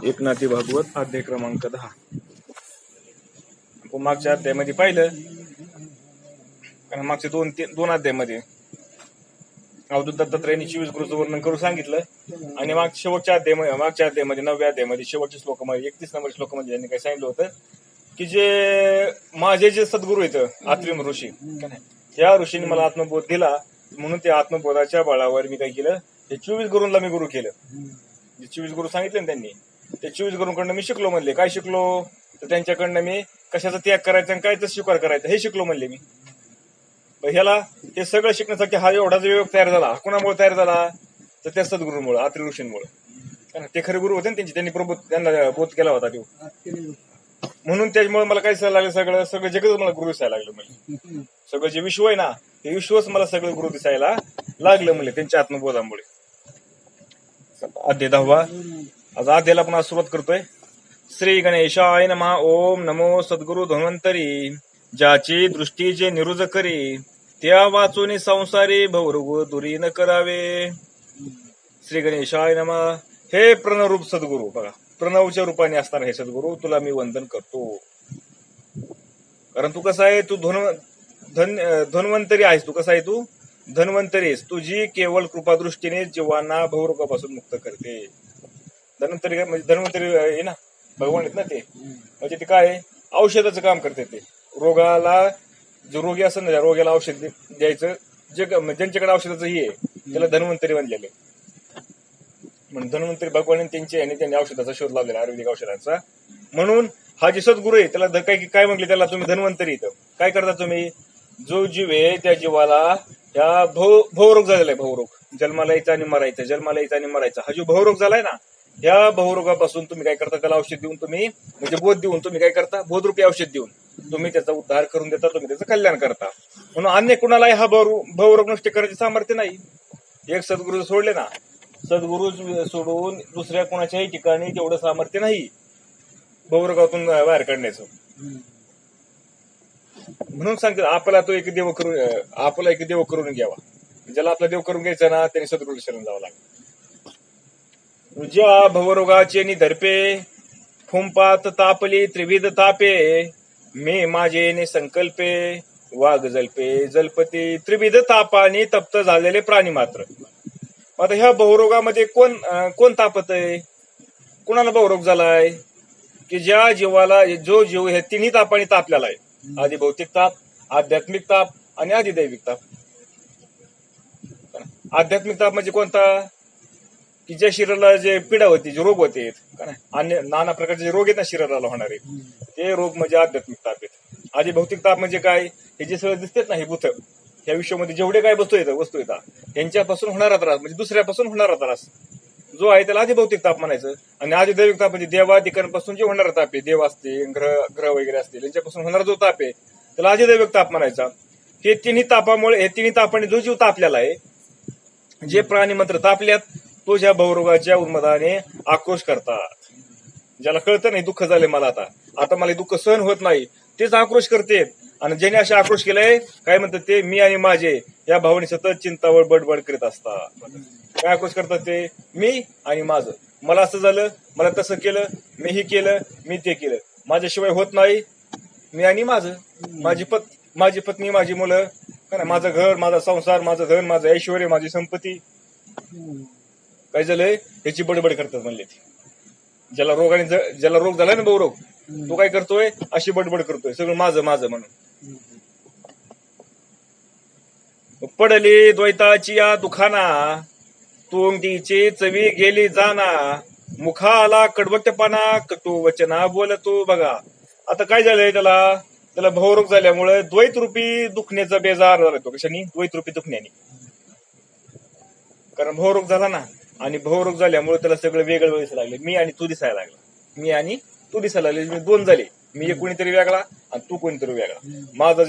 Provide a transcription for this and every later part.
एकनाथी भागवत अध्याय क्रमांक 10. आपण मागच्या अध्यायामध्ये पाहिलं, कारण मागच्या दोन अध्यायामध्ये अवधूत दत्तात्रयांनी 24 गुरुचं वर्णन करून सांगितलं. आणि मागच्या अध्यायामध्ये 9व्या अध्यायामध्ये शेवटच्या श्लोकामध्ये 31 नंबर श्लोकामध्ये यांनी काय सांगितलं होतं की जे माझे जे सद्गुरू आहेत आत्रिम ऋषी, त्या ऋषीने मला आत्मबोध दिला, म्हणून त्या आत्मबोधाच्या बळावर मी काय केलं, ते 24 गुरूंना मी गुरु केलं. जे 24 गुरु सांगितले ना त्यांनी, ते 24 गुरूंकडनं मी शिकलो म्हणले. काय शिकलो तर त्यांच्याकडनं मी कशाचा त्याग करायचा आणि कायचा स्वीकार करायचा हे शिकलो म्हणले मी. ह्याला हे सगळं शिकण्यासाठी हा एवढा जो योग तयार झाला, कोणामुळे तयार झाला तर त्या सद्गुरूमुळे, आत्री ऋषींमुळे. ते खरे गुरु होते ना त्यांना बोध केला होता तो, म्हणून त्याच्यामुळे मला काय दिसायला लागलं, सगळं जगच मला गुरु दिसायला लागलं. म्हणजे सगळं जे विश्व आहे ना, हे विश्वच मला सगळं गुरु दिसायला लागलं म्हणजे त्यांच्या आत्मबोधामुळे. अध्याय 10. आज अध्यायाला आपण सुरुवात करतोय. श्री गणेशाय नमः. ओम नमो सद्गुरु धन्वंतरी, ज्याची दृष्टी जे निरुज करी, त्या वाचून संसारी भवरोग दुरी न करावे. श्री गणेशाय नमः. हे प्रणवरूप सद्गुरु, बघा प्रणवच्या रूपाने असणार हे सद्गुरु, तुला मी वंदन करतो. कारण तू कसा आहे, तू धन्वंतरी आहेस. तू कसा आहे, तू धन्वंतरी आहेस. तुझी केवळ कृपादृष्टीने जीवांना भवरोगापासून मुक्त करते. धन्वंतरी म्हणजे धन्वंतरी आहे ना, भगवान आहेत ना ते. म्हणजे ते काय औषधाचं काम करते. ते रोगाला, जो रोगी असं ना, रोग्याला औषध द्यायचं, ज्यांच्याकडे औषधाचं हे आहे त्याला धन्वंतरी बनलेले. म्हणून धन्वंतरी भगवान त्यांनी औषधाचा शोध लावलेला, आयुर्वेदिक औषधांचा. म्हणून हा जे सद्गुरू आहे त्याला काय म्हटले, त्याला तुम्ही धन्वंतरी इथं काय करता तुम्ही, जो जीव आहे त्या जीवाला ह्या भवरोग झालेला आहे, भवरोग, जन्माला यायचा आणि मरायचा, जन्माला यायचा आणि मरायचा, हा जो भवरोग झालाय ना, ह्या भवरोगापासून तुम्ही काय करता, त्याला औषध देऊन, तुम्ही म्हणजे बोध देऊन तुम्ही काय करता, बोधरूपी औषध देऊन तुम्ही त्याचा उद्धार करून देता, तुम्ही त्याचं कल्याण करता. म्हणून अन्य कुणालाही हा भवरोग नष्ट करायचे सामर्थ्य नाही. एक सद्गुरू सोडले ना, सद्गुरू सोडून दुसऱ्या कोणाच्याही ठिकाणी तेवढं सामर्थ्य नाही भवरोगातून बाहेर काढण्याचं. म्हणून सांगतात आपला एक देव करून घ्यावा. ज्याला आपला देव करून घ्यायचा ना, त्याने सद्गुरू शरण जावं लागेल. ज्या भवरोगाचे निधर्पे, फुंपात तापली त्रिविध तापे, मे माझे ने संकल्पे, वाघ जल्पे जलपती, त्रिविध तापाने तप्त झालेले प्राणी मात्र. आता ह्या भवरोगामध्ये कोण तापत आहे, कोणाला भवरोग झालाय, की ज्या जीवाला, जो जीव हे तिन्ही तापाने तापलेला आहे. आधी भौतिक ताप, आध्यात्मिक ताप आणि आधिदैविक ताप. आध्यात्मिक ताप म्हणजे कोणता, की ज्या शरीराला जे पीडा होती, जे रोग होते, अन्य नाना प्रकारचे जे रोग आहेत ना शरीराला होणारे, ते रोग म्हणजे आध्यात्मिक ताप आहेत. आधी भौतिक ताप म्हणजे काय, हे जे सगळं दिसतेत ना, हे भूत, ह्या विश्वामध्ये जेवढे काय वस्तू येतात त्यांच्यापासून होणारा त्रास, म्हणजे दुसऱ्यापासून होणारा त्रास जो आहे त्याला आधी भौतिक ताप म्हणायचं. आणि आधिदैविक ताप म्हणजे देवादिकांपासून जे होणारा ताप आहे, देव असते, ग्रह वगैरे असतील, यांच्यापासून होणारा जो ताप आहे त्याला आधिदैविक ताप म्हणायचा. हे तिन्ही तापाने जो जीव तापलेला आहे, जे प्राणी मात्र तापल्यात, तो ज्या भवरोगाच्या उन्मादाने आक्रोश करतात. ज्याला कळतं नाही दुःख झाले मला, आता मला दुःख सहन होत नाही, तेच आक्रोश करते. आणि ज्याने असे आक्रोश केलाय, काय म्हणतात ते, मी आणि माझे या भावने सतत चिंतावळ बडबड करीत असतात. काय आक्रोश करतात ते, मी आणि माझं, मला असं झालं, मला तसं केलं, मी हे केलं, मी ते केलं, माझ्याशिवाय होत नाही, मी आणि माझं, माझी पत्नी, माझी मुलं, माझं घर, माझा संसार, माझं धन, माझं ऐश्वर, माझी संपत्ती. काय झालंय, ह्याची बडबड करतात म्हणले ते. ज्याला रोग झालाय ना, बहुरोग, तो काय करतोय, अशी बडबड करतोय, सगळं माझं म्हणून. पडली द्वैताची या दुखाना, तोंडीची चवी गेली जाना, मुखाला कडवटपणा, कटू वचना बोलतो. बघा आता काय झालंय, त्याला भवरोग झाल्यामुळे द्वैत रूपी दुखण्याचा बेजार झाला तो. कशाने, द्वैत रूपी दुखण्याने. कारण भवरोग झाला ना, आणि भवरोग झाल्यामुळे त्याला सगळं वेगळं दिसायला लागले, मी आणि तू दिसायला लागले. मी दोन झाले, मी कोणीतरी वेगळा आणि तू कोणीतरी वेगळा. माझं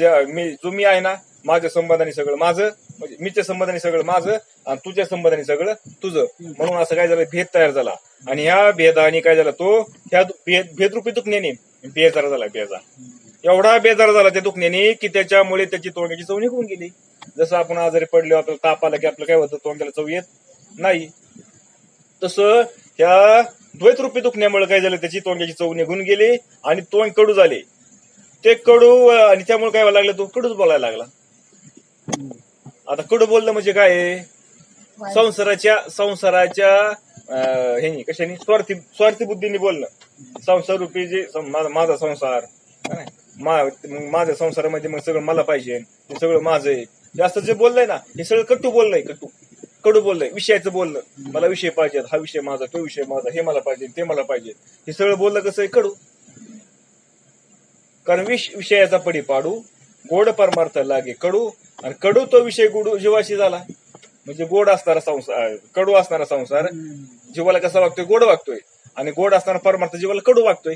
जो मी आहे ना, माझ्या संबंधाने सगळं माझं, म्हणजे मीच्या संबंधाने सगळं माझं आणि तुझ्या संबंधाने सगळं तुझं. म्हणून असं काय झालं, भेद तयार झाला. आणि ह्या भेदाने काय झाला, तो ह्या भेदरूपी दुखण्याने बेजार झाला. एवढा बेजार झाला त्या दुखण्याने की त्याच्यामुळे त्याची तोंडाची चव निघून गेली. जसं आपण आजारी पडलो, आपल्याला ताप आला की आपलं काय होतं, तोंडाला चव येत नाही, तसं ह्या द्वैत रूपी दुखण्यामुळे काय झालं, त्याची तोंडाची चव निघून गेली आणि तोंड कडू झाले. ते कडू आणि त्यामुळे काय व्हायला लागलं, तो कडूच बोलायला लागला. आता कडू बोललं म्हणजे काय, संसाराच्या हे कशाने, स्वार्थी बुद्धीने बोलणं. संसार रूपी जे माझा संसार, माझ्या संसारामध्ये मग सगळं मला पाहिजे, हे सगळं माझं आहे, जास्त जे बोललंय ना हे सगळं कटू बोललंय, कडू बोललंय, विषयाचं बोलणं. मला विषय पाहिजे, हा विषय माझा, तो विषय माझा, हे मला पाहिजे, ते मला पाहिजे, हे सगळं बोललं कसं आहे, कडू. कारण विषयाचा पडी पाडू, गोड परमार्थ लागे कडू, आणि कडू तो विषय गुडू जीवाशी झाला. म्हणजे गोड असणारा संसार, कडू असणारा संसार जीवाला कसा वागतोय, गोड वागतोय, आणि गोड असणारा परमार्थ जीवाला कडू वागतोय.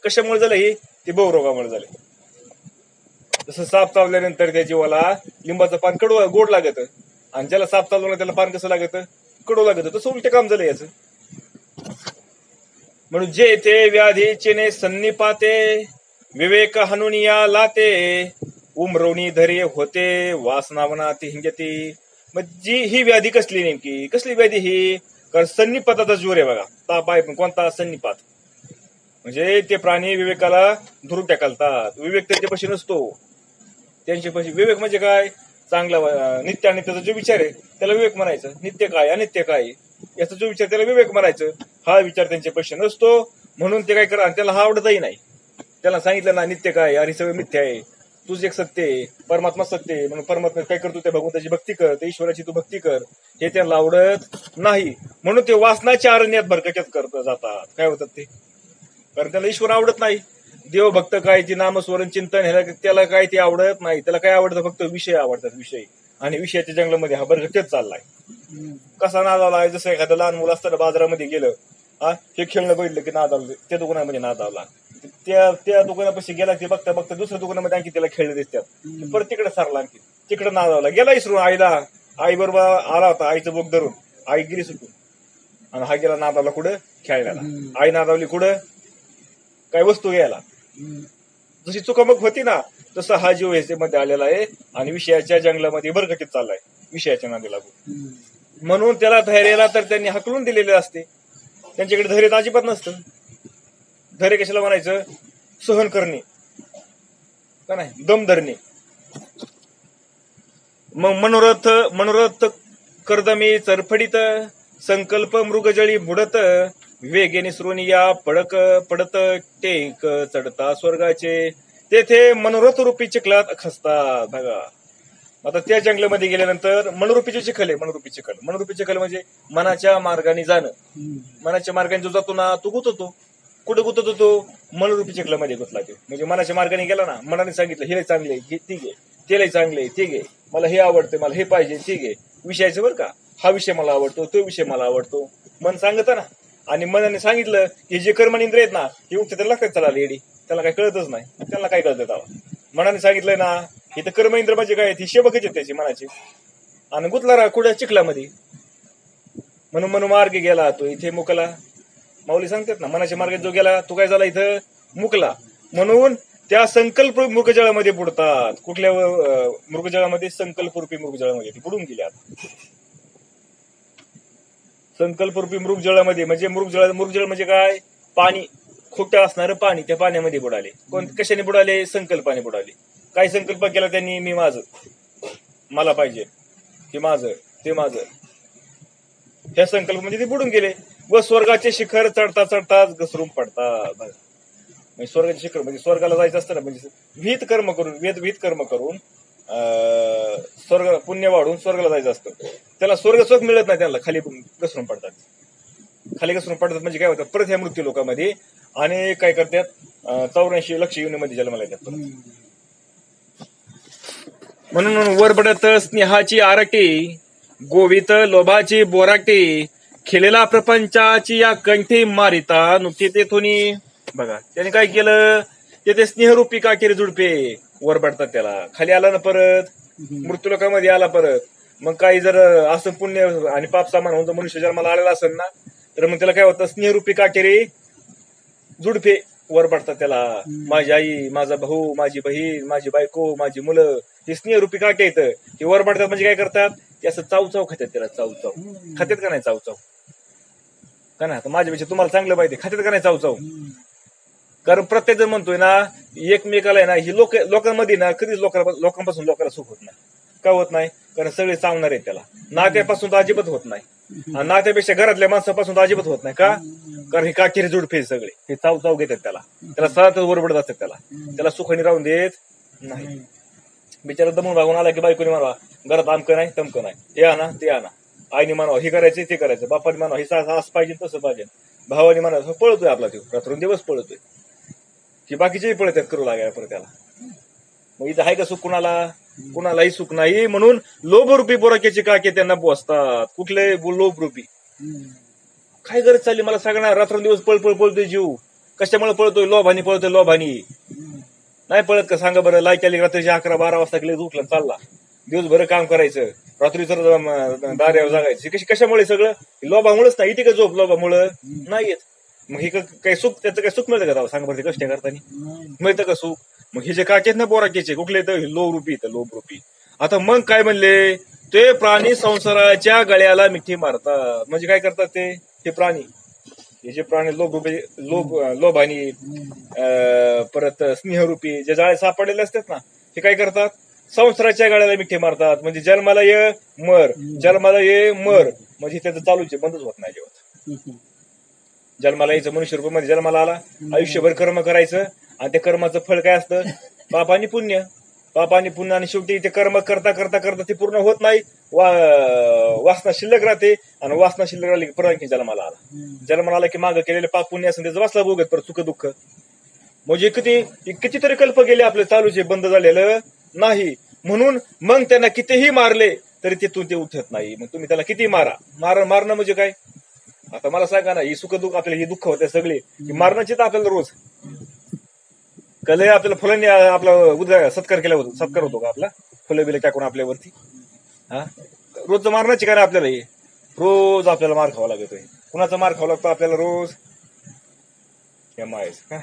कशामुळे झालं हे, ते बहुरोगामुळे झाले. जसं साप चावल्यानंतर त्या जीवाला लिंबाचं पान कडू गोड लागत, आणि ज्याला साप चावलं त्याला पान कसं लागत, कडू लागत. तसं उलटे काम झालं याचं. म्हणून जे ते व्याधीचे सन्निपाते, विवेक हनुनिया लाते, उमरवणी धरे होते, वासनावना ती हिंगती. मग जी ही व्याधी कसली, नेमकी कसली व्याधी ही, कारण सन्निपाताचा जोर आहे बघा. ताप आहे पण कोणता, सन्निपात. म्हणजे ते प्राणी विवेकाला धरून टाकतात. विवेक त्यांच्यापाशी नसतो. त्यांच्यापाशी विवेक म्हणजे काय, चांगला नित्य अनित्याचा जो विचार आहे त्याला विवेक म्हणायचं. नित्य काय अनित्य काय याचा जो विचार त्याला विवेक म्हणायचं. हा विचार त्यांच्यापाशी नसतो, म्हणून ते काय करा, त्याला हा आवडतही नाही. त्याला सांगितलं ना नित्य काय, अरे सगळं मिथ्या आहे, तुझ एक सत्य आहे, परमात्मा सत्य आहे, म्हणून परमात्मा काय करतो, त्या भगवंताची भक्ती कर, त्या ईश्वराची तू भक्ती कर, हे त्यांना आवडत नाही. म्हणून ते वासनाच्या अरण्यात भरकटत करत जातात. काय होतात ते, कारण त्याला ईश्वर आवडत नाही. देवभक्त काय, ती नामस्मरण चिंतन, त्याला काय ते आवडत नाही. त्याला काय आवडतं, फक्त विषय आवडतात, विषय. आणि विषयाच्या जंगलामध्ये हा भरकटत चाललाय. कसा नादावला आहे, जसं एखादं लहान मुलं असताना बाजारामध्ये गेलं, हे खेळणं बघितलं की नादावलं, त्या दुकानामध्ये नादावला, त्या दुकानापाशी गेला, ते बघता बघता दुसऱ्या दुकानामध्ये आणखी त्याला खेळले दिसतात, परत तिकडे सारला, आणखी तिकडे नादावला, गेला इसरून आईला, आई बरोबर आला होता, आईचं बोक धरून, आई गेली सुटून, आणि हा गेला नादावला कुठं, खेळण्याला. आई नादावली कुठं, काय वस्तू घ्यायला. जशी चुकामक होती ना, तसं हा जीव ह्याच्यामध्ये आलेला आहे, आणि विषयाच्या जंगलामध्ये भरकटीत चाललाय, विषयाच्या नादी लागून. म्हणून त्याला धैर्याला तर त्यांनी हकलून दिलेले असते. त्यांच्याकडे धैर्य अजिबात नसतं. धैर्य कशाला म्हणायचं, सहन करणे का नाही, दम धरणे. मग मनोरथ कर्दमी चरफडीत, संकल्प मृगजळी बुडत, वेगेने श्रोणिया पडक पडत, टेक चढता स्वर्गाचे, तेथे मनोरथ रूपी चिखलात खसतात. बघा, आता त्या जंगलामध्ये गेल्यानंतर मनोरूपीचे चिखल आहे. मनोरूपी चिखल म्हणजे मनाच्या मार्गाने जाणं. मनाच्या मार्गाने जो जातो ना, तो गुततो. कुठे गुततो तो, मनोरूपी चिखलामध्ये गुतला तो. म्हणजे मनाच्या मार्गाने गेला ना, मनाने सांगितलं हे चांगले ते घे, ते चांगले ते घे, मला हे आवडतं, मला हे पाहिजे ते घे. विषयाचं बरं का, हा विषय मला आवडतो, तो विषय मला आवडतो, मन सांगत ना. आणि मनाने सांगितलं की जे कर्मनिंद्रिय आहेत ना, हे उठते त्याला लागतात चला लेडी, त्याला काही कळतच नाही. त्याला काय कळतं तेव्हा, मनाने सांगितलंय ना, इथं कर्मेंद्र म्हणजे काय, ती शेबकच आहेत त्याची मनाची, आणि गुतला कुठे चिखलामध्ये. म्हणून मार्ग गेला तो इथे मुकला. माऊली सांगतात ना, मनाच्या मार्गात जो गेला तो काय झाला, इथं मुकला. म्हणून त्या संकल्प मृगजळामध्ये बुडतात. कुठल्या मृगजळामध्ये, संकल्परूपी मृगजळामध्ये ते बुडून गेल्यात. संकल्परूपी मृगजळामध्ये म्हणजे मृगजळ म्हणजे काय, पाणी, खोटं असणारं पाणी, त्या पाण्यामध्ये बुडाले. कशाने बुडाले, संकल्पाने बुडाले. काय संकल्प केला त्यांनी, मी माझं, मला पाहिजे, हे माझं, ते माझं, ह्या संकल्प म्हणजे ते बुडून गेले. व स्वर्गाचे शिखर चढता चढताच घसरून पडतात. म्हणजे स्वर्गाचे शिखर म्हणजे स्वर्गाला जायचं असतं ना, म्हणजे विहित कर्म करून स्वर्ग पुण्य वाढून स्वर्गाला जायचं असतं. त्याला स्वर्ग सुख मिळत नाही, त्याला खाली घसरून पडतात. खाली घसरून पडतात म्हणजे काय होतं, परत ह्या मृत्यू लोकांमध्ये आणि काय करतात, 84 लक्ष योनीमध्ये जन्माला येतात. म्हणून वरबडत स्नेहाची आरटी, गोवित लोभाची बोराटी, खेळलेला प्रपंचाची या कंठी मारिता नुकती तेथुनी. बघा त्याने काय केलं, ते स्नेहरूपी काटेरी जुडपे वरबडतात त्याला. खाली आला ना, परत मृत्यू लोकांमध्ये आला परत. मग काही जर असं पुण्य आणि पाप सामान होऊन मनुष्य जन्माला आलेला असेल ना, तर मग त्याला काय होतं, स्नेहरूपी काटेरी जुडपे वरबडतात त्याला. माझी आई, माझा भाऊ, माझी बहीण, माझी बायको, माझी मुलं, हे स्नेहरूपी काटे येतं. ते वरबडतात म्हणजे काय करतात, ते असं चाव चाव खात्यात त्याला. चाव चाव खात्यात का नाही, चाव चाव. का ना, माझ्यापेक्षा तुम्हाला चांगलं माहिती खात्यात का नाही चाव चाव. कारण प्रत्येक जण म्हणतोय ना एकमेकाला आहे ना, ही लोकांमध्ये ना कधीच लोकांपासून लोकांना सुख होत नाही. का होत नाही? कारण सगळे चावणार आहेत त्याला. नात्यापासून तर अजिबात होत नाही, आणि नात्यापेक्षा घरातल्या माणसापासून तर अजिबात होत नाही. का? कारण हे काकेरी जोडफे सगळे हे चाव चाव घेतात त्याला सतत वरबडत असतात, त्याला सुखाने राहून देत नाही. बिचारा दमून भागून आला की बायकोनी म्हणावा घरात आमकं नाही तमकं नाही, हे आणा ते आणा. आईने म्हणावं हे करायचं ते करायचं, बापाने म्हणावं हे असं पाहिजे तसं पाहिजे, भावाने म्हणावं पळतोय आपला तो रात्रंदिवस पळतोय की बाकीचेही पळतात करू लागायला परत त्याला. मग इथं आहे का सुख कुणालाही सुख नाही. म्हणून लोभरूपी बोराक्याचे काके त्यांना पोचतात. कुठले लोभरूपी? काय गरज चालली मला सांगणार? रात्रंदिवस पळतोय जीव. कशामुळे पळतोय? लोभानी पळतोय. लोभानी नाही पळत का सांगा बरं? लाईट आली रात्रीच्या 11-12 वाजता गेले उठला चालला, दिवसभर काम करायचं, रात्री तर दार्यावर जागायचं. कशामुळे सगळं? लोभामुळेच नाही. इथे का झोप लोभामुळं नाही येत. मग हे काही सुख, त्याचं काही सुख मिळतं का सांगा बरं? ते कष्ट करताना मिळतं का सुख? मग हे जे काकेत ना बोराकेचे कुठले तर लोभरूपी. आता मग काय म्हणले? ते प्राणी संसाराच्या गळ्याला मिठी मारतात. म्हणजे काय करतात ते? हे प्राणी, हे जे प्राणी लोभानी परत स्नेहरूपी जे जाळे सापडलेले असतात ना, हे काय करतात? संसाराच्या गळ्याला मिठी मारतात. म्हणजे जन्माला ये मर, जन्माला ये मर, म्हणजे त्याचं चालूच आहे, बंदच होत नाही जेवण. जन्माला यायचं, मनुष्य रूपामध्ये जन्माला आला, आयुष्यभर कर्म करायचं, आणि त्या कर्माचं फळ काय असतं? पाप आणि पुण्य. आणि शेवटी ते कर्म करता करता करता ते पूर्ण होत नाही, वासना शिल्लक राहते, आणि वासना शिल्लक राहिली की परत आणखी जन्माला आला की मागं केलेले पाप पुण्य असं त्याचं वासला भोगत परत सुख दुःख. म्हणजे कितीतरी कल्प गेले आपले चालूचे, बंद झालेलं नाही. म्हणून मग त्यांना कितीही मारले तरी तिथून ते उठत नाही. मग तुम्ही त्याला किती मारणं म्हणजे काय? आता मला सांगा ना, ही सुख दुःख आपल्याला, ही दुःख होते सगळे, मारण्याची तर आपल्याला रोज कले आपल्याला फुलांनी आपला सत्कार होतो का आपला? फुलं बिलं टाकून आपल्यावरती हा रोज मारण्याची काय आपल्याला? हे रोज आपल्याला मार खावा लागतोय. कुणाचा मार खावा लागतो आपल्याला रोज? या मायच काय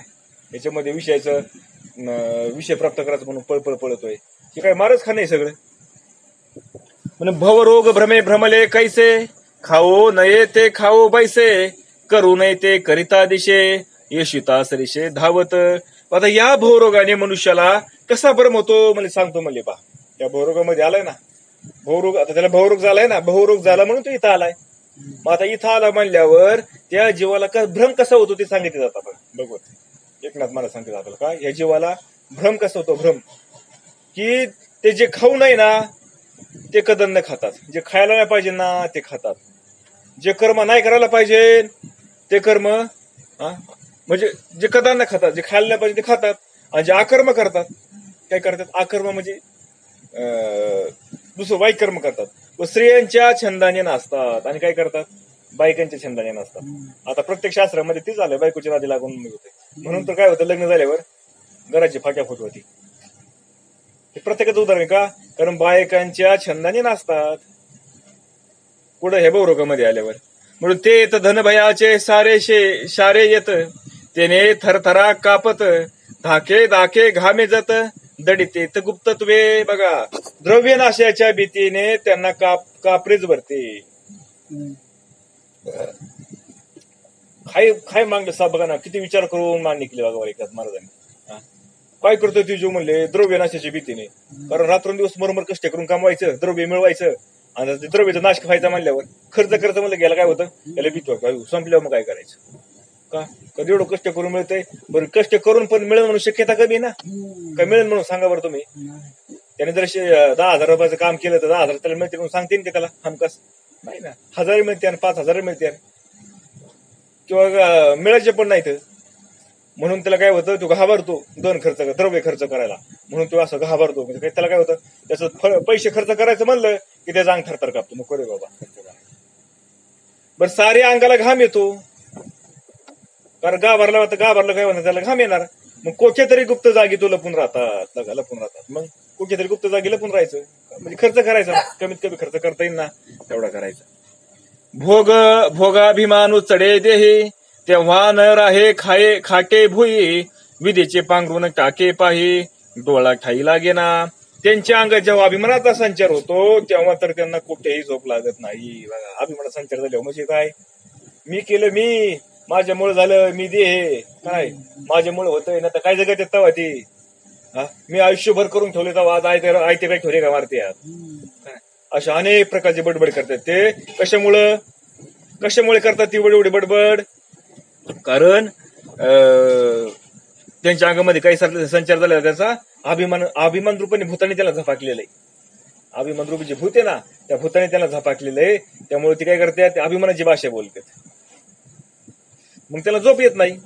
याच्यामध्ये विषय प्राप्त करायचं म्हणून पळतोय. हे काय मारच खाणे सगळं. म्हणजे भवरोग भ्रमे भ्रमले कैसे, खाओ नये ते खाओ बैसे, करू नये ते करिता दिशे, येशिता सरिशे धावत. आता या भवरोगाने मनुष्याला कसा भ्रम होतो मला सांगतो. म्हणले पहा, या भवरोगामध्ये आलाय ना भवरोग, आता त्याला भवरोग झालाय ना, भवरोग झाला म्हणून तो इथं आलाय. मग आता इथं आला म्हणल्यावर त्या जीवाला भ्रम कसा होतो ते सांगितले जातात. भगवत एकनाथ मला सांगितलं आपल्याला का या जीवाला भ्रम कसा होतो? भ्रम की ते जे खाऊ नाही ना ते कदम न खातात, जे खायला नाही पाहिजे ना ते खातात, जे कर्म नाही करायला पाहिजे ते कर्म म्हणजे जे कदान न खातात, जे खायला नाही पाहिजे ते खातात, आणि जे आकर्म करतात काय करतात? आकर्म म्हणजे दुसरं वाईट कर्म करतात. व स्त्रियांच्या छंदाने नाचतात, आणि काय करतात? बायकांच्या छंदाने नाचतात. आता प्रत्येक शास्त्रामध्ये ते झालं, बायकोच्या नादी लागून होते. म्हणून तर काय होतं? लग्न झाल्यावर घराची फाक्या फुट होती. हे प्रत्येकाचं उदाहरण का? कारण बायकांच्या छंदाने नाचतात पुढे हे भवरोगामध्ये आल्यावर. म्हणून ते येत धनभयाचे सारे येत, त्याने थरथरा कापत, धाके धाके घामे जत, दडिते गुप्तत्वे. बघा, द्रव्य नाशाच्या भीतीने त्यांना कापरीच भरते. काय मागलं साहेब? बघा ना, किती विचार करून मान्य केले बघा एकनाथ महाराजांनी. काय करतोय तुझी म्हणले? द्रव्य नाशाच्या भीतीने. कारण रात्रंदिवस मरमर कष्ट करून कमवायचं, द्रव्य मिळवायचं, आणि द्रव्याचा नाश व्हायचा म्हणल्यावर खर्च म्हणलं गेला काय होतं? याला भीती संपल्यावर मग काय करायचं? का कधी एवढं कष्ट करून मिळतंय? बरं, कष्ट करून पण मिळेल म्हणून शक्यता कमी ना? काय मिळेल म्हणून सांगा बरं तुम्ही? त्याने जर 10,000 रुपयाचं काम केलं तर 10,000 त्याला मिळते म्हणून सांगते का त्याला हमखास? नाही ना. 1,000 मिळते आणि 5,000 मिळते किंवा मिळायचे पण नाही. म्हणून त्याला काय होतं? तो घाबरतो द्रव्य खर्च करायला, म्हणून तो असं घाबरतो. म्हणजे त्याला काय होतं? त्याचं पैसे खर्च करायचं म्हणलं की त्याचा अंग थरथर कापतो. नको रे बाबा. बरं, सारे अंगाला घाम येतो, कारण घाबरलं काय म्हणतात? त्याला घाम येणार. मग कोठे तरी गुप्त जागी तो लपून राहतात. मग कुठे तरी गुप्त जागी लपून राहायचं, म्हणजे खर्च करायचा, कमीत कमी खर्च करता येईल ना तेवढा करायचा. भोगाभिमानू चढे देही, तेव्हा न राहे खाटे भुई, विधीचे पांघरून टाके पाही, डोळा ठाई लागे ना. त्यांच्या अंगात जेव्हा अभिमानाचा संचार होतो तेव्हा तर त्यांना कुठेही झोप लागत नाही. बघा, अभिमानाचा संचार झाल्यावर म्हणजे काय? मी केलं, मी माझ्यामुळे झालं, मी दे हे काय माझ्यामुळे होतंय ना तर काय जगत येत तेव्हा ती मी आयुष्यभर करून ठेवले तेव्हा आज आयते काय ठेवले का मारते अशा अनेक प्रकारचे बडबड करतात. ते कशामुळे करतात ती एवढी बडबड? कारण त्यांच्या अंगामध्ये काही संचार झाला, त्याचा अभिमान रूपाने भूताने त्याला झपाकलेलं आहे. अभिमान रूपी जे भूत आहे ना त्या भूताने त्याला झपाकलेलं आहे. त्यामुळे ती काय करतात, अभिमानाची भाषा बोलतात. मग त्याला झोप येत नाही.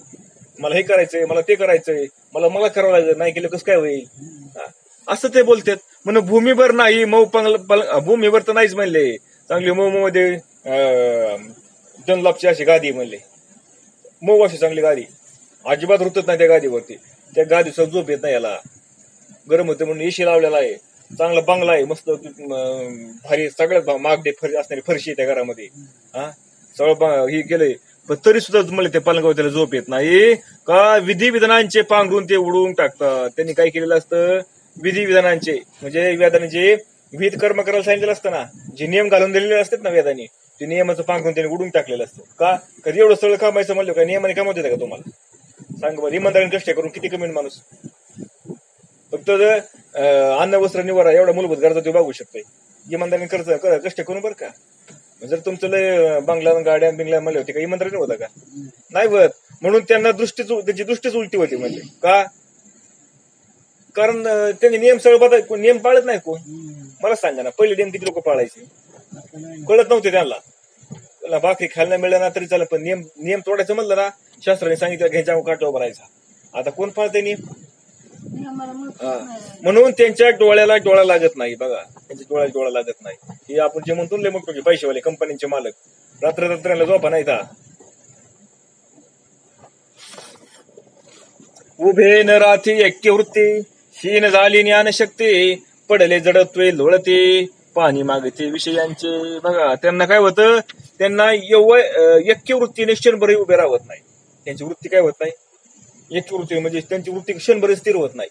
मला हे करायचंय, मला ते करायचंय, मला करावं लागेल, नाही केलं कसं काय होईल असं ते बोलतात. म्हणून भूमीवर नाही मऊ भूमीवर तर नाहीच म्हणले, चांगली मऊ मध्ये डनलॉपची अशी गादी म्हणले, मऊ अशी चांगली गादी, अजिबात रुतत नाही त्या गादीवरती. त्या गादीचा झोप येत नाही, याला गरम होते म्हणून एशी लावलेला आहे, चांगला बंगला आहे, मस्त भारी सगळ्यात मागडे असणारी फरशी त्या घरामध्ये सगळं हे केलंय. पण तरी सुद्धा मला त्या पलंगावर त्याला झोप येत नाही का? विधिविधानांचे पांघरून ते उडवून टाकतात. त्यांनी काय केलेलं असतं, विधिविधानांचे म्हणजे वेदाने जे विहित कर्म करायला सांगितलेलं असतं ना, जे नियम घालून दिलेले असतात ना वेदाने, ते नियमाचं पांघरून त्यांनी उडून टाकलेलं असतं. का? कधी एवढं सगळं कमायचं म्हणलं का नियमाने कमवत येतं का तुम्हाला? सांग बरं, इमानदारीने कष्ट करून किती कमी माणूस फक्त अन्न वस्त्र निवारा एवढा मूलभूत गरजा ते बघू शकतोय. इमानदारीने कष्ट करून बरं का. जर तुमचं लय बंगला गाड्या बिंगल्या म्हणले होते का इमानदारीने होता का? नाही होत. म्हणून त्यांना त्याची दृष्टीच उलटी होती. म्हणजे का? कारण त्यांनी नियम सगळं नियम पाळत नाही कोण. मला सांगा ना, पहिले नियम किती लोक पाळायचे? कळत नव्हते त्यांना. भाकरी खायला मिळलं ना तरी चालेल, पण नियम तोडायचं म्हणलं ना, शास्त्राने सांगितलं घ्यायच्या काटावर भरायचा. आता कोण पाळते नियम? म्हणून त्यांच्या डोळ्याला डोळा लागत नाही. बघा, त्यांच्या डोळ्याला डोळा लागत नाही. हे आपण जे म्हणतो लय म्हणतो की पैसेवाले कंपन्यांचे मालक रात्र झोपा नाही का? उभे न राहती ऐक्य वृत्ती, हीन झाली ज्ञानशक्ती, पडले जडत्वे लोळते, पाणी मागते विषयांचे. बघा, त्यांना काय होतं, त्यांना ऐक्य वृत्तीने क्षणभरही उभे राहत नाही. त्यांची वृत्ती काय होत नाही, ऐक्य वृत्ती म्हणजे त्यांची वृत्ती क्षणभर स्थिर होत नाही.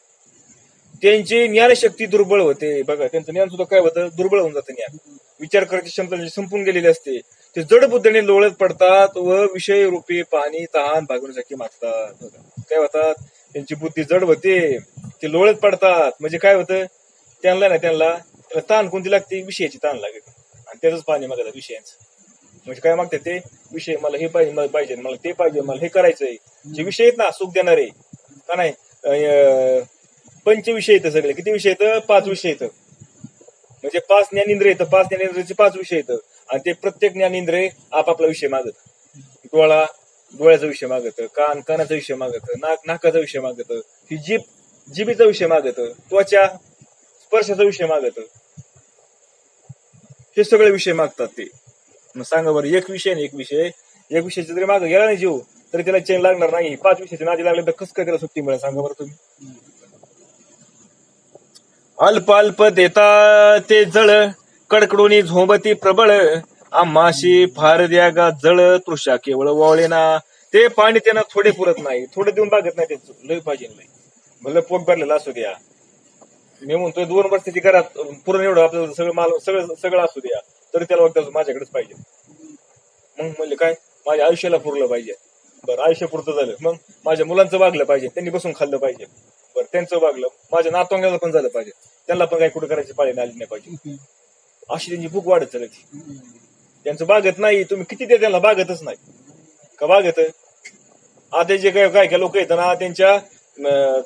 त्यांची ज्ञानशक्ती दुर्बळ होते. बघा, त्यांचं ज्ञान सुद्धा काय होतं, दुर्बळ होऊन जातं. ज्ञान विचार करायची क्षमता संपून गेलेली असते. ते जड बुद्धीने लोळत पडतात व विषय रूपी पाणी तहान भागवण्यासाठी मागतात. काय होतात, त्यांची बुद्धी जड होते, ते लोळत पडतात. म्हणजे काय होतं, त्यांना ताण कोणती लागते, विषयाची ताण लागते, आणि त्याच पाणी मागतात विषयांचं. म्हणजे काय मागतात ते विषय, मला हे पाहिजे, मला पाहिजे, मला ते पाहिजे, मला हे करायचंय. जे विषय आहेत ना सुख देणारे का नाही, पंचविषय येतं सगळे. किती विषय येतं? 5 विषय येतं. म्हणजे 5 ज्ञानेंद्रिय येतं, 5 ज्ञानेंद्रियचे 5 विषय येतं. आणि ते प्रत्येक ज्ञानेंद्रिय आपापला विषय मागत. डोळ्याचा विषय मागत, कानाचा विषय मागत, नाकाचा विषय मागत, ही जिभेचा विषय मागत, त्वचा स्पर्शाचा विषय मागत. हे सगळे विषय मागतात ते. मग सांगा बरं, एक विषयाची जरी मागे गेला नाही जीव तरी त्याला चैन लागणार नाही. 5 विषयाचे नादी लागले तर कसं काय त्याला सुट्टी मिळेल? सांगा बरं तुम्ही. अल्प अल्प देता ते जळ, कडकडोनी झोंबती प्रबळ, आम्हाशी फार द्या गा जळ, तृषा केवळ वळेना. ते पाणी त्यांना थोडे पुरत नाही, थोडे देऊन बागत नाही. त्यांचं लय पाहिजे नाही, भलं पोट भरलेलं असू द्या. मी म्हणतोय 2 वर्षाची घरात पुरण एवढं आपल्याला सगळं असू द्या, तरी त्याला वाटतं माझ्याकडेच पाहिजे. मग म्हणले काय, माझ्या आयुष्याला पुरलं पाहिजे. बरं, आयुष्य पुरतं झालं, मग माझ्या मुलांचं वागलं पाहिजे, त्यांनी बसून खाल्लं पाहिजे. बरं, त्यांचं वागलं, माझ्या नातवंगाला पण झालं पाहिजे, त्यांना पण काही कुठे करायची पाळी आली नाही पाहिजे. अशी त्यांची भूक वाढत चालायची. त्यांचं बागत नाही. तुम्ही किती ते त्यांना बागतच नाही का? बागत आता जे काय लोक येतात ना, त्यांच्या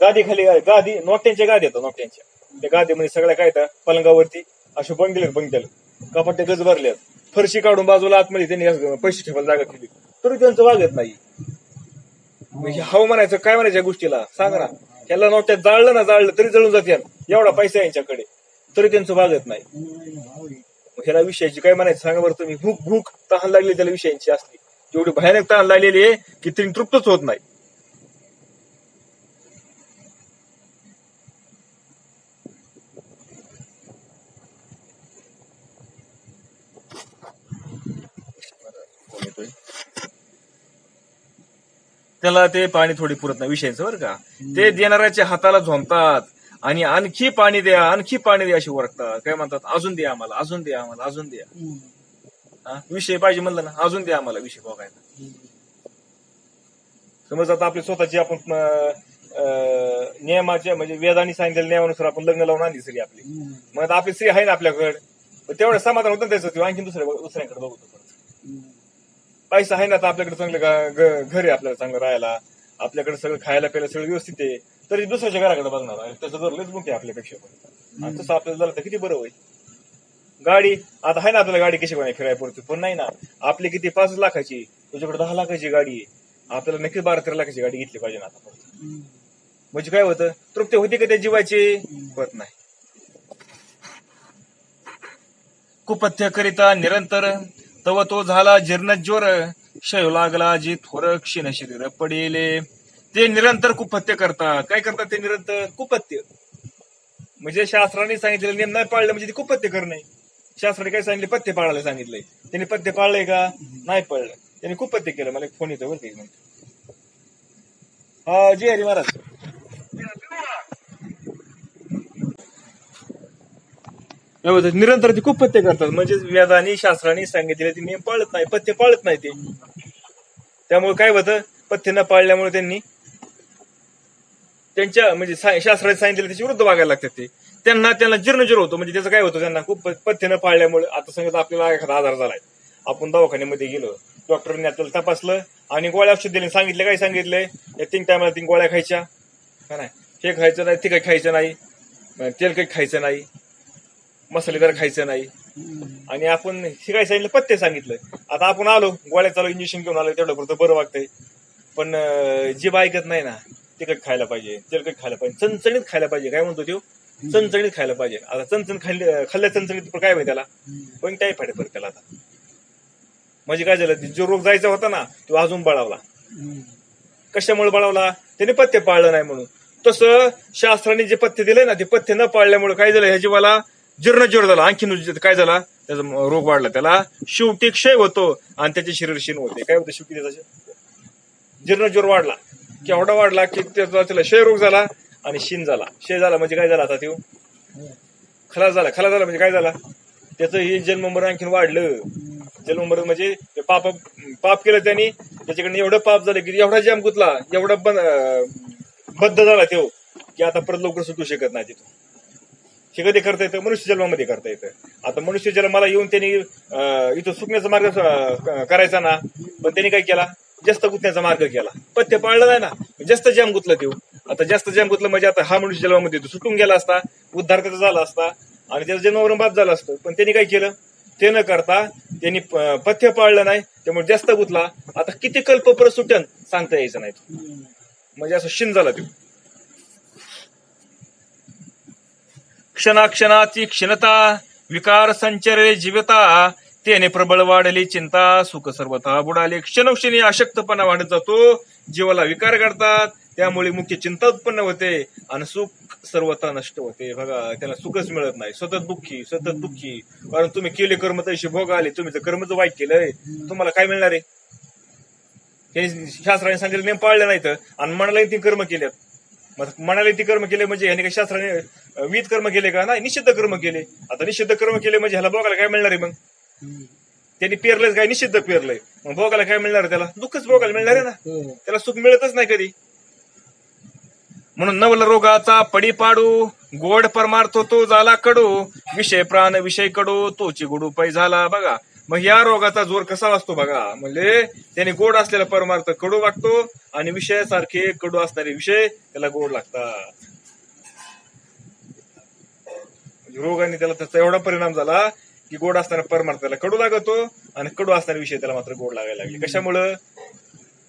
गादी खाली नोट्यांच्या गादी येतात. नोट्यांच्या त्या गादीमध्ये सगळ्या काय येतात, पलंगावरती असे बंगले कपाटे गज भरल्यात, फरशी काढून बाजूला आतमध्ये त्यांनी पैसे ठेवायला जागा केली, तरी त्यांचं वागत नाही. हाव म्हणायचं काय म्हणायचं या गोष्टीला? सांगा ना. ह्याला नोट्यात जाळलं तरी जळून जाते, एवढा पैसा आहे यांच्याकडे, तरी त्यांचं वागत नाही. ह्याला विषयाची काय म्हणायचं सांगा बरं तुम्ही. भूक तहान लागली त्याला विषयांची असली, एवढी भयानक तहान लागलेली आहे की तिने तृप्तच होत नाही. त्याला ते पाणी थोडी पुरत नाही विषयांचं बरं का. ते देणाऱ्याच्या हाताला झोंबतात आणि आणखी पाणी द्या अशी ओरडतात. काय म्हणतात, अजून द्या आम्हाला, अजून द्या आम्हाला, अजून द्या. विषय पाहिजे म्हणलं ना, अजून द्या आम्हाला विषय बघायला. समज आता आपली स्वतःची आपण नियमाच्या म्हणजे वेदांनी सांगितलेल्या नियमानुसार आपण लग्न लावून आणली स्त्री आपली, मग आता आपली स्त्री आहे ना आपल्याकडे, तेवढं समाधान होतं त्याचं, किंवा आणखी दुसऱ्यांकडे बघतो. पैसा आहे ना आता आपल्याकडे, चांगलं घर आहे आपल्याला चांगलं राहायला, आपल्याकडे सगळं खायला प्यायला सगळं व्यवस्थित आहे, तरी दुसऱ्याच्या घराकडे बघणार आहे, त्याचं घर लयच मोठे आपल्यापेक्षा पण. आणि तसं आपल्याला झालं तर किती बरं होईल. गाडी आता आहे ना आपल्याला, गाडी कशी पण फिरायला पडते, पण नाही ना आपली किती 5 लाखाची, तुझ्याकडे 10 लाखाची गाडी आहे, आपल्याला नक्कीच 12-13 लाखाची गाडी घेतली पाहिजे ना आता. म्हणजे काय होतं, तृप्ती होती का त्या जीवाची, होत नाही. कुपथ्य करिता निरंतर, तव तो झाला जीर्ण ज्वर, शय लागला जी थोर क्षीण शरीर पडेले. ते निरंतर कुपथ्य करतात. काय करतात ते निरंतर? कुपथ्य. म्हणजे शास्त्राने सांगितलेले नियम नाही पाळले म्हणजे ते कुपथ्य करणे. शास्त्राने काय सांगितले? पथ्य पाळायला सांगितलंय. त्यांनी पथ्य पाळलंय का? नाही पाळलं. त्यांनी कुपथ्य केलं. मला एक फोन येतो बरं काही म्हणतो. हा जी हरी महाराज. निरंतर ते कुपथ्य करतात. म्हणजे वेदांनी शास्त्राने सांगितलेले ते नियम पाळत नाही, पथ्य पाळत नाही ते. त्यामुळे काय होतं, पथ्य न पाळल्यामुळे त्यांनी त्यांच्या म्हणजे शास्त्राने सांगितलेले त्याच्या विरुद्ध वागायला लागतात. ते त्यांना जीर्णजीर होतो. म्हणजे त्याचं काय होतं, त्यांना खूप पथ्य न पाळल्यामुळे. आता समजा आपल्याला एखादा आजार झालाय, आपण दवाखान्यामध्ये गेलो, डॉक्टरने आपल्याला तपासलं आणि गोळ्या औषध दिले, सांगितले काय सांगितलंय, या 3 टायमाला 3 गोळ्या खायच्या का नाही, हे खायचं नाही, ते काही खायचं नाही, तेल काही खायचं नाही, मसालेदार खायचं नाही. आणि आपण हे काय सांगितलं, पथ्य सांगितलं. आता आपण आलो, गोळ्या चालू, इंजेक्शन घेऊन आलो, तेवढं पुरतं बरं वागतंय. पण जीभ ऐकत नाही ना, तिखट खायला पाहिजे, तेलकट खायला पाहिजे, चणचणीत खायला पाहिजे. काय म्हणतो तो, चणचणीत खायला पाहिजे. आता चणचण खाल्ल्या चणचणीत काय माहिती त्याला, पण काय फायदा पडत त्याला. आता म्हणजे काय झालं, जो रोग जायचा होता ना तो अजून बळावला. कशामुळे बळावला? त्याने पथ्य पाळलं नाही म्हणून. तसं शास्त्राने जे पथ्य दिलंय ना, ते पथ्य न पाळल्यामुळे काय झालं, ह्या जीवाला जीर्ण झाला. आणखीन काय झाला, त्याचा रोग वाढला. त्याला शेवटी क्षय होतो आणि त्याचे शरीर क्षीण होते. काय होतं शेवटी त्याचा जीर्ण वाढला, केवढा वाढला की त्याला क्षय रोग झाला आणि क्षीण झाला. क्षय झाला म्हणजे काय झाला, आता तो खलास झाला. खलास झाला म्हणजे काय झाला, त्याचं हे जन्ममरण आणखीन वाढलं. जन्ममरण म्हणजे पाप केलं त्यांनी, त्याच्याकडनं एवढं पाप झालं की एवढा जाम गुतला, एवढा बद्ध झाला तो की आता परत लवकर सुटू शकत नाही तिथून. हे कधी करता येतं? मनुष्य जन्मामध्ये करता येतं. आता मनुष्य जन्माला येऊन त्यांनी इथं सुटण्याचा मार्ग करायचा ना, पण त्यांनी काय केला, जास्त गुतण्याचा मार्ग केला. पथ्य पाळलं नाही ना, जास्त जाम गुतला तो. आता जास्त जाम गुतलं म्हणजे आता हा मनुष्य जन्मामध्ये सुटून गेला असता, उद्धार त्याचा झाला असता आणि त्याचं जन्मावरून बाप झाला असतं. पण त्यांनी काय केलं, ते न करता त्यांनी पथ्य पाळलं नाही, त्यामुळे जास्त गुतला. आता किती कल्प परत सुटन सांगता यायचं नाही. म्हणजे असं क्षीण झाला तो. क्षणाक्षणाची क्षीणता, विकार संचरे जीवता, त्याने प्रबळ वाढली चिंता, सुख सर्वथा बुडाले. क्षणोक्षणी अशक्तपणा वाढत जातो, जीवाला विकार करतात, त्यामुळे मुख्य चिंता उत्पन्न होते आणि सुख सर्वथा नष्ट होते. बघा, त्याला सुखच मिळत नाही. सतत दुःखी. कारण तुम्ही केले कर्म तसे भोग आले. तुम्ही जर कर्मच वाईट केलंय, तुम्हाला काय मिळणार आहे? शास्त्राने सांगितलं नेम पाळलं नाही तर, आणि मनाला ती कर्म केल्यात. मग मनाला ती कर्म केले म्हणजे ह्याने काही शास्त्राने विध कर्म केले का? नाही, निषिद्ध कर्म केले. आता निषिद्ध कर्म केले म्हणजे ह्याला भोगायला काय मिळणार आहे? मग त्यांनी पेरलंय काय? निषिद्ध पेरलंय. मग भोगायला काय मिळणार? त्याला दुःखच भोगायला मिळणार आहे ना. त्याला सुख मिळतच नाही कधी. म्हणून नवल रोगाचा पडी पाडू, गोड परमार्थ तो झाला कडू, विषय प्राण विषय कडू, तोची गोडू पै झाला. बघा, मग या रोगाचा जोर कसा वाचतो बघा. म्हणजे त्याने गोड असलेला परमार्थ कडू वाटतो आणि विषयासारखे कडू असणारे विषय त्याला गोड लागतात. रोगाने त्याला त्याचा एवढा परिणाम झाला की गोड असणारा परमार्थ त्याला कडू लागतो आणि कडू असणारे विषय त्याला मात्र गोड लागायला लागले. कशामुळं?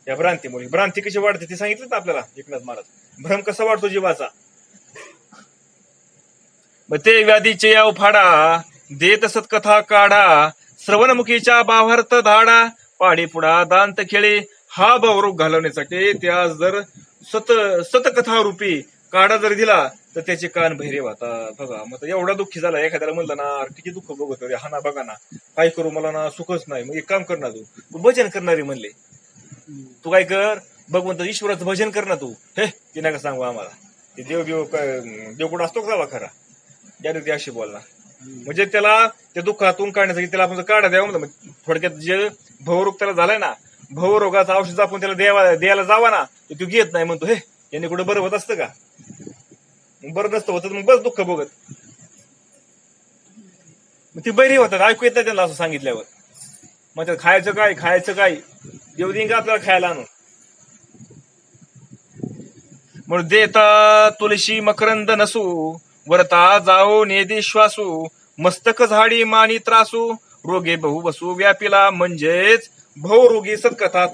या भ्रांतीमुळे. भ्रांती कशी वाढते ते सांगितलं ना आपल्याला एकनाथ महाराज. भ्रम कसा वाढतो जीवाचा? मग ते व्याधीचे याव फाडा, देत सत्कथा काढा, श्रवणमुखीच्या बाभार्थ धाडा, पाडी पुढा दांत खेळे. हा भावरोग घालवण्यासाठी त्या जर सतकथा रूपी काढा जर दिला तर त्याचे कान बहिरे होतात. बघा, मग एवढा दुःखी झाला, एखाद्याला म्हणलं ना किती दुःख बघत हा ना, बघा ना, काय करू, मला ना सुखच नाही. मग एक काम कर ना, तू भजन करणारे म्हणले, तू काय कर, भगवंत ईश्वराचं भजन कर ना तू. हे ते नका सांगू आम्हाला, ते देवगुण असतो का खरा, त्या अशी बोलणार. म्हणजे त्याला त्या दुःखातून काढण्यासाठी त्याला आपण काढा द्यावा म्हणलं. थोडक्यात जे भवरोग त्याला झालाय ना, भवरोगाचं औषध आपण त्याला द्यायला जावा ना, तू घेत नाही, म्हणतो हे यांनी कुठे बरं होत असतं का? बरं नसतं होतं, मग बस दुःख बघत ती बरी होतात. ऐकू येत नाही त्यांना असं सांगितल्यावर. मग त्यात खायचं काय देऊ देईन का आपल्याला खायला आणून? म्हणून देता तुळशी मकरंद नसू, वरता जाओ नेदी श्वासू, मस्तक झाडी मानी त्रासू, रोगे बहु बसू व्यापिला. म्हणजेच भवरोगी सत्कथा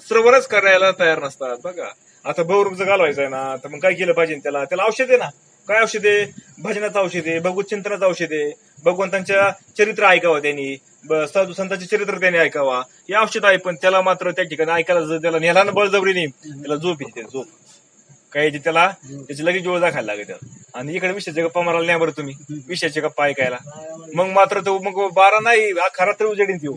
श्रवणच करायला तयार नसतात. बघा, आता भवरोग जर घालवायचा आहे ना, तर मग काय केलं पाहिजे? त्याला औषध आहे ना. काय औषध आहे? भजनाचं औषध आहे, भगवत चिंतनाचं औषध आहे, भगवंतांच्या चरित्र ऐकावं त्यांनी, साधू संतांचे चरित्र त्यांनी ऐकावा, हे औषध आहे. पण त्याला मात्र त्या ठिकाणी ऐकायला जर त्याला नेला ना बळजबरीने, त्याला झोप येते. झोप काय येते त्याला? त्याची लगेच जोळ दाखायला लागेल त्याला. आणि इकडे विषयाचे गप्पा मारायला नाही बरं तुम्ही, विषयाचे गप्पा ऐकायला. मग मात्र तो मग बारा नाही खरा तर उजेडीन देऊ.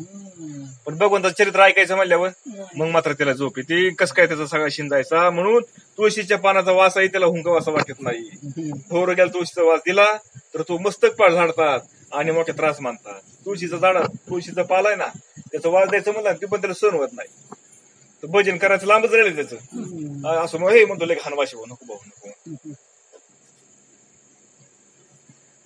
पण भगवंताचं चरित्र ऐकायचं म्हणल्यावर मग मात्र त्याला झोप येते. कसं काय त्याचा सगळा शिंजायचा? म्हणून तुळशीच्या पानाचा वास आहे, त्याला हुंकावासा वाटत नाही. भवरोग्याला तुळशीचा वास दिला तर तो मस्तक पाळ झाडतात आणि मोठे त्रास मानतात. तुळशीचा पाल आहे ना, त्याचा वास द्यायचं म्हणलं ते पण त्याला सहन होत नाही. तर भजन करायचं लांबच राहिले त्याचं. असं मग हे म्हणतो लय घाण वाशी नको भाऊ नको.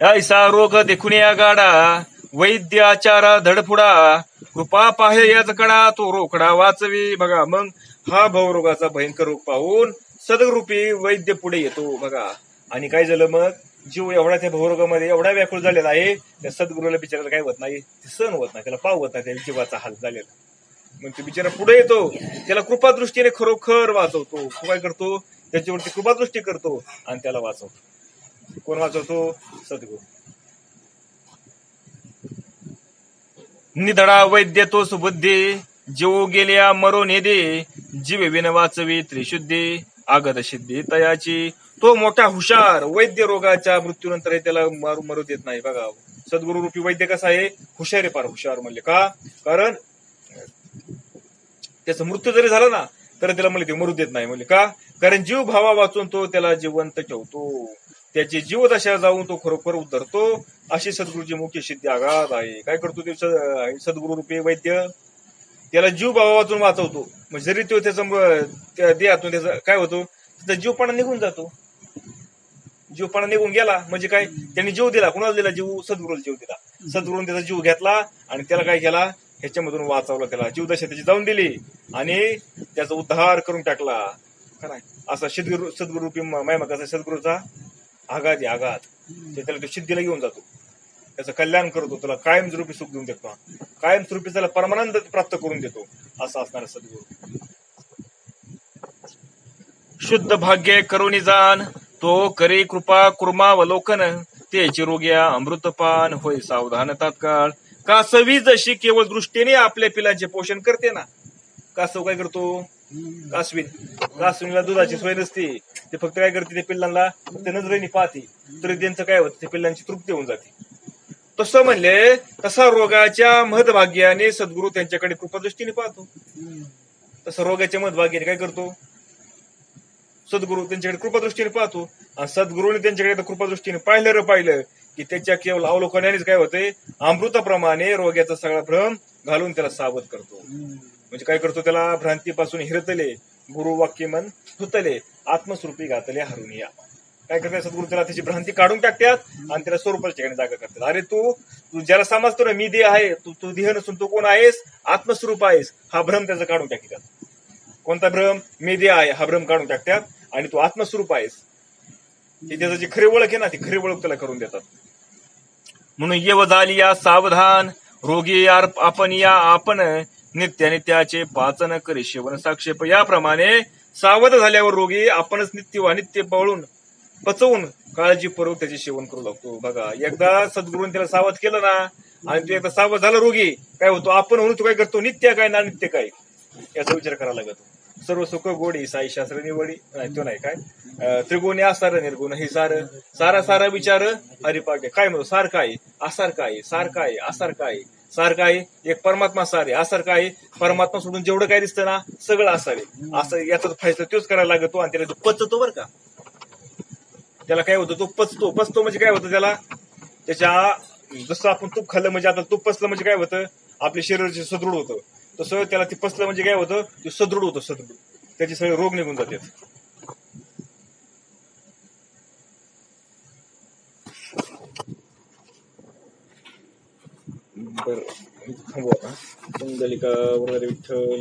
ऐसा रोग देखून या गाडा, वैद्याचारा धडफुडा, कृपा पाहे याच कडा, तो रोकडा वाचवी. बघा, मग हा भवरोगाचा भयंकर रोग पाहून सदरूपी वैद्य पुढे येतो. बघा, आणि काय झालं मग? जीव एवढा त्या भवरोगामध्ये एवढा व्याकुळ झालेला आहे, त्या सद्गुरूला बिचारायला काय होत नाही, सहन होत नाही, त्याला पाव होत नाही, त्या जीवाचा हाल झालेला. मग तो बिचारा पुढे येतो, त्याला कृपादृष्टीने खरोखर वाचवतो. काय करतो? त्याच्यावरती कृपादृष्टी करतो आणि त्याला वाचवतो. कोण वाचवतो? सद्गुरू. निधडा वैद्य तो सुबुद्धी, जीव गेल्या मरो नेदे, जीव विन वाचवी त्रिशुद्धी, आगत सिद्धी तयाची. तो मोठा हुशार वैद्य रोगाच्या मृत्यूनंतर त्याला मरू देत नाही. बघा, सद्गुरू रूपी वैद्य कसा आहे? हुशार आहे, फार हुशार. म्हणले का? कारण त्याचा मृत्यू जरी झाला ना तर त्याला म्हणले ते मरू देत नाही. म्हणले का? कारण जीव भावा वाचून तो त्याला जिवंत ठेवतो, त्याची जीवदशा जाऊन तो खरोखर उतरतो. अशी सद्गुरूची मुख्य सिद्धी आघात आहे. काय करतो ते सद्गुरू रूपी वैद्य? त्याला जीव भावा वाचून वाचवतो. म्हणजे जरी तो त्याचा देहातून त्याचा काय होतो? त्याचा जीवपणा निघून जातो. जीवपणा निघून गेला म्हणजे काय? त्यांनी जीव दिला. कुणाला दिला जीव? सद्गुरूला जीव दिला. सद्गुरूने त्याचा जीव घेतला आणि त्याला काय केला? ह्याच्यामधून वाचवला. त्याला जीवदशा त्याची जाऊन दिली आणि त्याचा उद्धार करून टाकला. काय असा सद्गुरू रूपी महिमा कसा? सद्गुरूचा आघात आहे, आघात. त्याला तो सिद्धीला घेऊन जातो, त्याचं कल्याण करतो, त्याला कायमस्वरूपी सुख देऊन देतो, कायमस्वरूपी त्याला परमानंद प्राप्त करून देतो. असं असणार सद्गुरू. शुद्ध भाग्य करुणी जाण, तो करी कृपा कुर्मावलोकन, त्याची रोग्या अमृतपान होय सावधान तात्काळ. कासवी जशी केवळ दृष्टीने आपल्या पिलांचे पोषण करते ना, कासव काय करतो? कासवीला दुधाची सोय नसते, ते फक्त काय करते? ते पिल्लांना फक्त नजरेने पाहते, तरी त्यांचं काय होतं? ते पिल्लांची तृप्ती होऊन जाते. तसं म्हणले तसा रोगाच्या महदभाग्याने सद्गुरू त्यांच्याकडे कृपादृष्टीने पाहतो. तसं रोगाच्या महदभाग्याने काय करतो? सद्गुरू त्यांच्याकडे कृपादृष्टीने पाहतो. आणि सद्गुरूने त्यांच्याकडे कृपादृष्टीने पाहिलं की त्याच्या केवळ अवलोकनानेच काय होते? अमृताप्रमाणे रोगाचा सगळा भ्रम घालून त्याला सावध करतो. म्हणजे काय करतो? त्याला भ्रांतीपासून हिरतले, गुरु वाक्य मन धुतले, आत्मस्वरूपी घातले हरून या. काय करतात सद्गुरू? त्याला त्याची भ्रांती काढून टाकतात आणि त्याला स्वरूपाच्या ठिकाणी जागा करतात. अरे तू ज्याला समजतो ना मी देह आहे, तू देह नसून तू कोण आहेस? आत्मस्वरूप आहेस. हा भ्रम त्याचा काढून टाकतात. कोणता भ्रम? मी देह आहे हा भ्रम काढून टाकतात आणि तू आत्मस्वरूप आहेस ही त्याची जी खरी ओळख आहे ना, ती खरी ओळख त्याला करून देतात. म्हणून येव झाली या सावधान, रोगी आपण या आपण, नित्याचे पाचन करी शेवन साक्षेप. याप्रमाणे सावध झाल्यावर रोगी आपणच नित्य पचवून काळजीपूर्वक त्याचे सेवन करू लागतो. बघा, एकदा सद्गुरूने त्याला सावध केलं ना आणि तू एकदा सावध झाला रोगी, काय होतो? आपण म्हणून तू काय करतो? नित्य काय ना नित्य काय याचा विचार करायला लागतो. सर्व सुख गोडी साई शास्त्र निवडी, तो नाही काय त्रिगुणी आसार निर्गुण हे सारा विचार हरिपाठ. काय म्हणतो? सार काय? आसार काय? सार काय? आसार काय? सार काय? एक परमात्मा सार आहे. आसार काय? परमात्मा सोडून जेवढं काय दिसतं ना सगळं आसार आहे. असं याचा फैसला तोच करायला लागतो आणि त्याला तो पचतो. बरं का? त्याला काय होतं? तो पचतो म्हणजे काय होतं? त्याला त्याच्या जसं आपण तूप खाल्लं म्हणजे आता तूप पचलं म्हणजे काय होतं? आपले शरीर जे सदृढ होतं तसं त्याला ते पचलं म्हणजे काय होतं, ते सदृढ होतं, सदृढ. त्याचे सगळे रोग निघून जातात. बरं थांबू आता. कुंडलिका वगैरे विठ्ठल